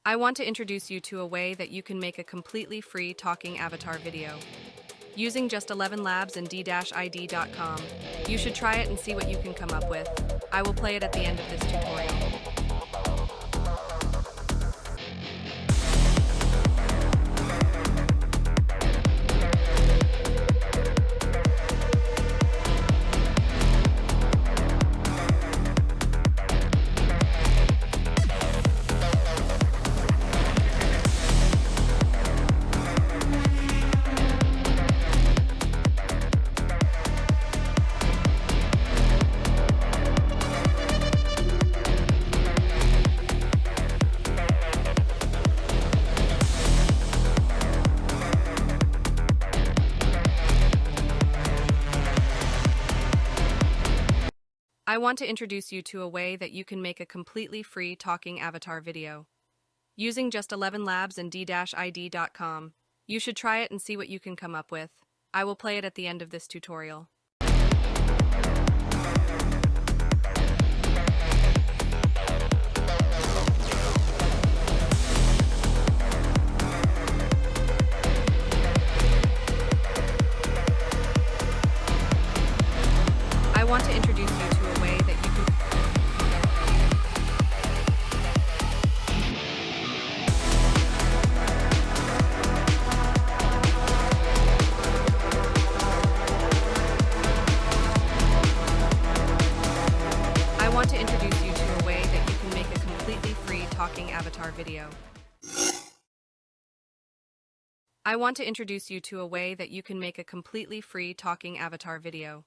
I want to introduce you to a way that you can make a completely free talking avatar video. Using just 11 Labs and d-id.com, you should try it and see what you can come up with. I will play it at the end of this tutorial. I want to introduce you to a way that you can make a completely free talking avatar video. Using just 11 Labs and d-id.com, you should try it and see what you can come up with. I will play it at the end of this tutorial. I want to introduce you to a way that you can I want to introduce you to a way that you can make a completely free talking avatar video. I want to introduce you to a way that you can make a completely free talking avatar video.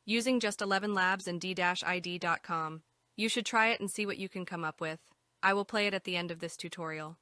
Using just 11 Labs and d-id.com, you should try it and see what you can come up with. I will play it at the end of this tutorial.